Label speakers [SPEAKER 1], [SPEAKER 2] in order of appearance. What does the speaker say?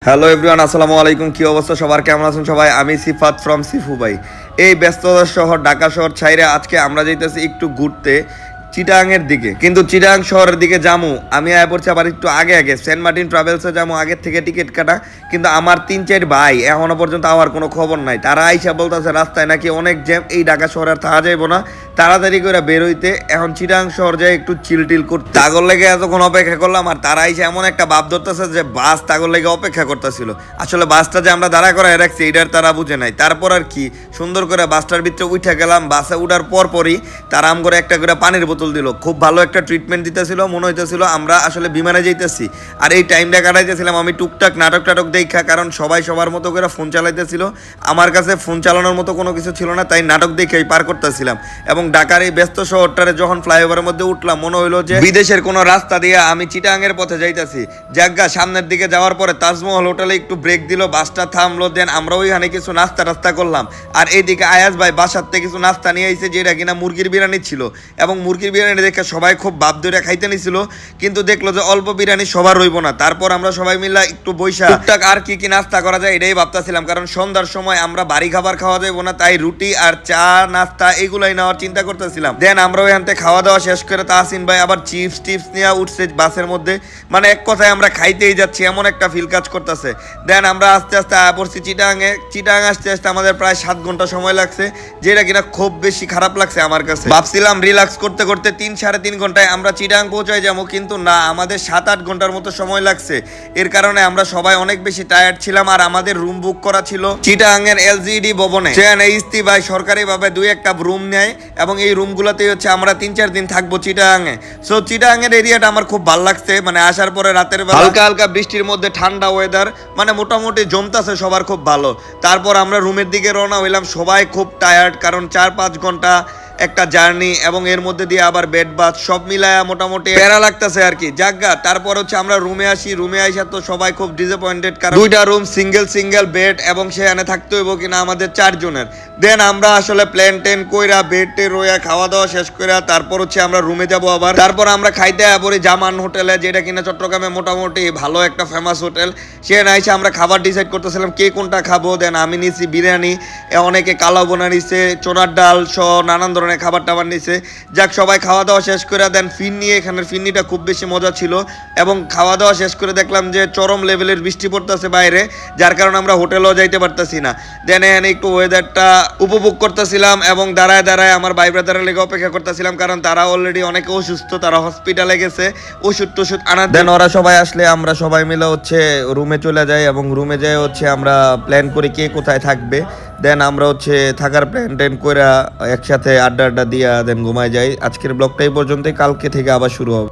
[SPEAKER 1] Hello everyone, আসসালামু আলাইকুম। কি অবস্থা সবার, কেমন আছেন সবাই? আমি সিফাত ফ্রম সিফু ভাই। এই ব্যস্ততার শহর ঢাকা শহর ছাইরে আজকে আমরা যাইতেছি একটু ঘুরতে চিটাগাংয়ের দিকে। কিন্তু চিটাগাং শহরের দিকে যামু আমি আয় পড়ছি আবার একটু আগে আগে সেন্ট মার্টিন ট্রাভেলসে যামু, আগের থেকে টিকিট কাটা। কিন্তু আমার 3-4 ভাই এখনো পর্যন্ত আওয়ার কোনো খবর নাই। তারা আইসা বলতেছে রাস্তায় নাকি অনেক জ্যাম, এই ঢাকা শহরে আর থাকা যাইব না, তাড়াতাড়ি করে বের হইতে। এখন চিটাগাং শহর যায় একটু চিল করতে। তাগর লেগে এতক্ষণ অপেক্ষা করলাম, আর তারা আইসা এমন একটা ভাব ধরতেছে যে বাস তাগর লেগে অপেক্ষা করতেছিল। আসলে বাসটা যে আমরা দাঁড়া করায় রাখছি এটার তারা বুঝে নাই। তারপর আর কি সুন্দর করে বাসটার ভিতরে উঠে গেলাম। বাসে উঠার পরই তারা আম করে একটা করে পানির বোতল দিল। খুব ভালো একটা ট্রিটমেন্ট দিতেছিল, মনে হইতেছিল আমরা আসলে বিমানে যাইতেছি। আর এই টাইমটা কাটাইতেছিলাম আমি টুকটাক নাটক দেখা, কারণ সবাই সবার মতো করে ফোন চালাইতেছিল। আমার কাছে ফোন চালানোর মতো কোনো কিছু ছিল না, তাই নাটক দেখেই পার করতেছিলাম। এবং ঢাকার এই ব্যস্ত শহরটারে যখন ফ্লাইওভারের মধ্যে উঠলাম মনে হইলো যে বিদেশের কোনো রাস্তা দিয়ে আমি চিটাগাংয়ের পথে যাইতেছি। জায়গা সামনের দিকে যাওয়ার পরে তাজমহল হোটেলে একটু ব্রেক দিল, বাসটা থামলো, দেন আমরা ওইখানে কিছু নাস্তা করলাম। আর এইদিকে আয়াজ ভাই বাসার থেকে কিছু নাস্তা নিয়ে আইছে, যেটা কিনা মুরগির বিরিয়ানি ছিল। এবং মুরগির বিরিয়ানি দেখে সবাই খুব ভাব ধরে খাইতে নিছিল, কিন্তু দেখলো যে অল্প বিরিয়ানি সবার রইব না। তারপর আমরা সবাই মিলে একটু বৈশা টুকটাক আর কি নাস্তা করা যায় এটাই ভাবতেছিলাম, কারণ সন্ধ্যার সময় আমরা বাড়ি খাবার খাওয়া যাবো না, তাই রুটি আর চা নাস্তা এগুলাই নেওয়ার চিন্তা করতেছিলাম। দেন আমরা ওইখান থেকে খাওয়া দাওয়া শেষ করে তাহসিন ভাই আবার চিপস নিয়ে উঠছে বাসের মধ্যে। মানে এক কথায় আমরা খাইতেই যাচ্ছি, এমন একটা ফিল কাজ করতেছে। দেন আমরা আস্তে আস্তে আয়া পড়ছি চিটাগাংয়ে। চিটাগাং আসতে আসতে আমাদের প্রায় 7 ঘন্টা সময় লাগছে, যেটা কিনা খুব বেশি খারাপ লাগছে আমার কাছে। ভাবছিলাম রিল্যাক্স করতে করতে 3-3.5 ঘন্টায় আমরা চিটাগাং পৌঁছায় যাবো, কিন্তু না, আমাদের 7-8 ঘন্টার মতো সময় লাগছে। এর কারণে আমরা সবাই অনেক বেশি টায়ার্ড ছিলাম। আর আমাদের রুম বুক করা ছিল চিটাগাংয়ের এলজিডি ভবনে। সেখানে ইস্তি ভাই সরকারিভাবে 2-1টা রুম নেয়, এবং এই রুমগুলোতেই হচ্ছে আমরা 3-4 দিন থাকবো চিটাগাংয়ে। সো চিটাগাংয়ের এরিয়াটা আমার খুব ভালো লাগছে। মানে আসার পরে রাতের বেলা হালকা হালকা বৃষ্টির মধ্যে ঠান্ডা ওয়েদার, মানে মোটামুটি জমতাছে সবার খুব ভালো। তারপর আমরা রুমের দিকে রওনা হইলাম, সবাই খুব টায়ার্ড, কারণ 4-5 ঘন্টা একটা জার্নি, এবং এর মধ্যে দিয়ে আবার বেড বাথ সব মিলায়া মোটামুটি প্যারা লাগতেছে আর কি। জাগা তারপর হচ্ছে আমরা রুমে আসি। রুমে আইসা তো সবাই খুব ডিসঅ্যাপয়েন্টেড, কারণ 2টা রুম সিঙ্গেল বেড, এবং সেখানে থাকতে হইব কিনা আমাদের 4 জনের। দেন আমরা আসলে প্ল্যান টেন কইরা বেডে রইয়া খাওয়া দাওয়া শেষ কইরা তারপর হচ্ছে আমরা রুমে যাব আবার। তারপর আমরা খাইতে পড়ি জামান হোটেলে, যেটা কিনা চট্টগ্রামে মোটামুটি ভালো একটা ফেমাস হোটেল। সেখানে আইসা আমরা খাবার ডিসাইড করতেছিলাম কে কোনটা খাবো। দেন আমি নিছি বিরিয়ানি, অনেকে কালো বোনা নিছে, চোনার ডাল সহ নানান ধরনের খাবার টাবার নিছে। যাক, সবাই খাওয়া দাওয়া শেষ করে দেন ফিরনি, এখানের ফিরনিটা খুব বেশি মজা ছিল। এবং খাওয়া দাওয়া শেষ করে দেখলাম যে চরম লেভেলের বৃষ্টি পড়তেছে বাইরে, যার কারণে আমরা হোটেলেও যাইতে পারতেছি না। দেন এখানে একটু ওয়েদারটা উপভোগ করতেছিলাম, এবং দাঁড়ায় আমার ভাই ব্রাদারের লেগে অপেক্ষা করতেছিলাম, কারণ তারা অলরেডি অনেক অসুস্থ, তারা হসপিটালে গেছে ওষুধ টষুধ আনার। দেন ওরা সবাই আসলে আমরা সবাই মিলে হচ্ছে রুমে চলে যাই, এবং রুমে যাই হচ্ছে আমরা প্ল্যান করি কে কোথায় থাকবে। দেন আমরা হচ্ছে থাকার প্ল্যান টেন করে একসাথে আড্ডা দিয়া দেন ঘুমায় যাই। আজকের ব্লগটা এই পর্যন্তই, কালকে থেকে আবার শুরু হবে।